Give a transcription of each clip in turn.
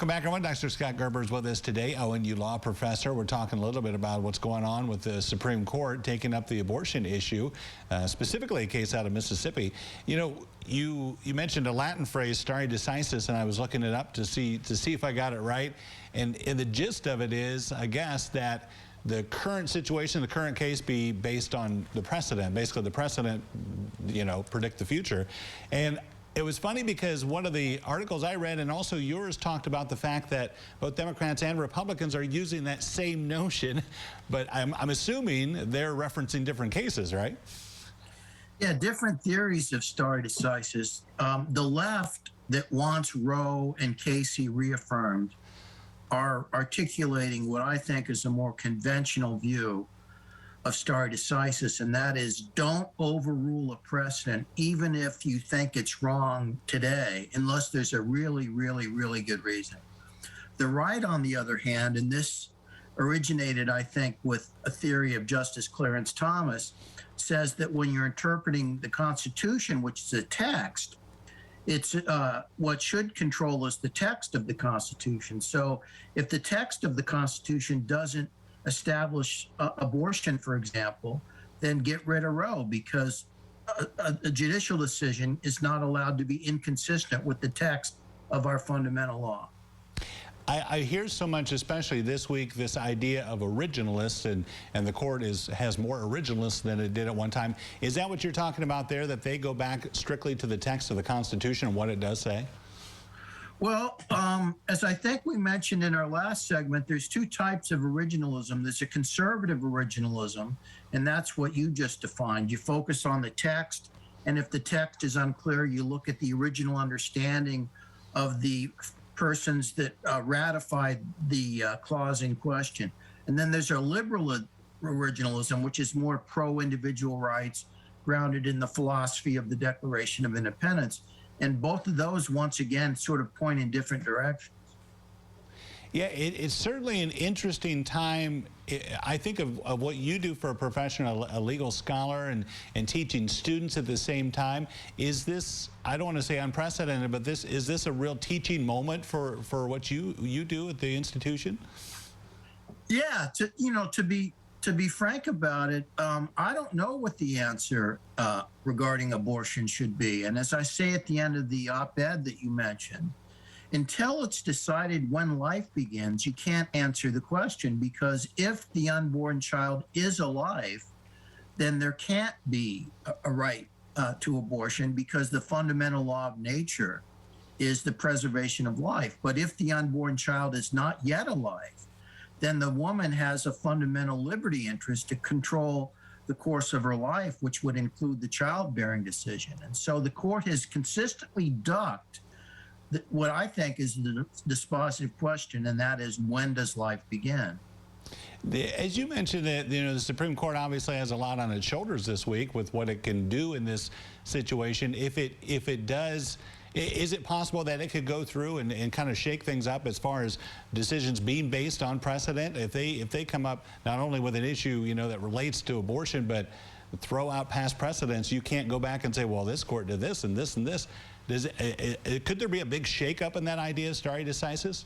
Welcome back, everyone. Dr. Scott Gerber is with us today, ONU law professor. We're talking a little bit about what's going on with the Supreme Court taking up the abortion issue, specifically a case out of Mississippi. You know, you mentioned a Latin phrase, stare decisis, and I was looking it up to see if I got it right. And the gist of it is, I guess, that the current situation, the current case be based on the precedent. Basically, the precedent, you know, predict the future. And it was funny because one of the articles I read, and also yours, talked about the fact that both Democrats and Republicans are using that same notion, but I'm assuming they're referencing different cases, right? Yeah, different theories of stare decisis. The left that wants Roe and Casey reaffirmed are articulating what I think is a more conventional view of stare decisis, and that is don't overrule a precedent, even if you think it's wrong today, unless there's a really good reason. The right, on the other hand, and this originated, I think, with a theory of Justice Clarence Thomas, says that when you're interpreting the Constitution, which is a text, it's what should control is the text of the Constitution. So if the text of the Constitution doesn't establish abortion, for example, then get rid of Roe, because a judicial decision is not allowed to be inconsistent with the text of our fundamental law. I hear so much, especially this week, this idea of originalists, and the court has more originalists than it did at one time. Is that what you're talking about there, that they go back strictly to the text of the Constitution and what it does say? Well, as I think we mentioned in our last segment, there's two types of originalism. There's a conservative originalism, and that's what you just defined. You focus on the text, and if the text is unclear, you look at the original understanding of the persons that ratified the clause in question. And then there's a liberal originalism, which is more pro-individual rights, grounded in the philosophy of the Declaration of Independence. And both of those, once again, sort of point in different directions. Yeah, it's certainly an interesting time. I think of what you do for a professional, a legal scholar, and teaching students at the same time. Is this, I don't want to say unprecedented, but is this a real teaching moment for what you do at the institution? Yeah, to be frank about it, I don't know what the answer regarding abortion should be. And as I say at the end of the op-ed that you mentioned, until it's decided when life begins, you can't answer the question, because if the unborn child is alive, then there can't be a right to abortion, because the fundamental law of nature is the preservation of life. But if the unborn child is not yet alive, then the woman has a fundamental liberty interest to control the course of her life, which would include the childbearing decision. And so the court has consistently ducked what I think is the dispositive question, and that is, when does life begin? As you mentioned, the Supreme Court obviously has a lot on its shoulders this week with what it can do in this situation. If it does, is it possible that it could go through and kind of shake things up as far as decisions being based on precedent? If they come up not only with an issue, you know, that relates to abortion, but throw out past precedents, you can't go back and say, well, this court did this and this and this. Could there be a big shakeup in that idea of stare decisis?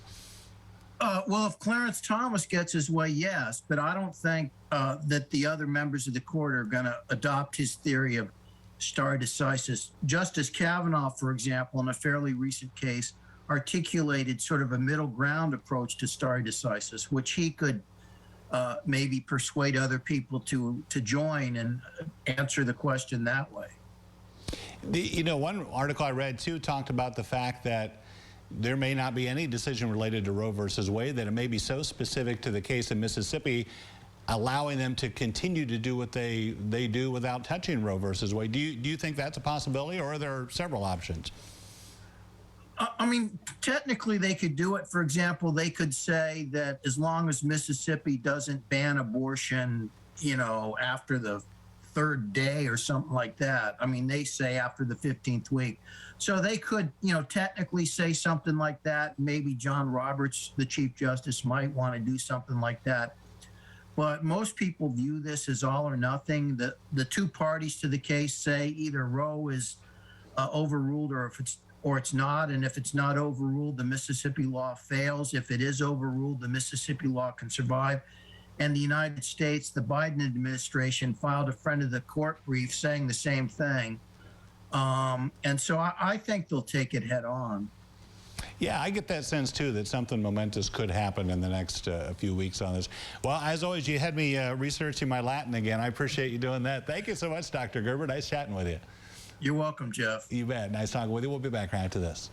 Well, if Clarence Thomas gets his way, yes, but I don't think that the other members of the court are going to adopt his theory of stare decisis. Justice Kavanaugh, for example, in a fairly recent case, articulated sort of a middle ground approach to stare decisis, which he could maybe persuade other people to join and answer the question that way. One article I read too talked about the fact that there may not be any decision related to Roe versus Wade, that it may be so specific to the case in Mississippi, allowing them to continue to do what they do without touching Roe versus Wade. Do you think that's a possibility, or are there several options? I mean, technically they could do it. For example, they could say that as long as Mississippi doesn't ban abortion, you know, after the third day or something like that. I mean, they say after the 15th week. So they could, you know, technically say something like that. Maybe John Roberts, the Chief Justice, might want to do something like that. But most people view this as all or nothing. The two parties to the case say either Roe is overruled, or if it's or it's not. And if it's not overruled, the Mississippi law fails. If it is overruled, the Mississippi law can survive. And the United States, the Biden administration filed a friend of the court brief saying the same thing. And so I think they'll take it head on. Yeah, I get that sense, too, that something momentous could happen in the next few weeks on this. Well, as always, you had me researching my Latin again. I appreciate you doing that. Thank you so much, Dr. Gerber. Nice chatting with you. You're welcome, Jeff. You bet. Nice talking with you. We'll be back right after this.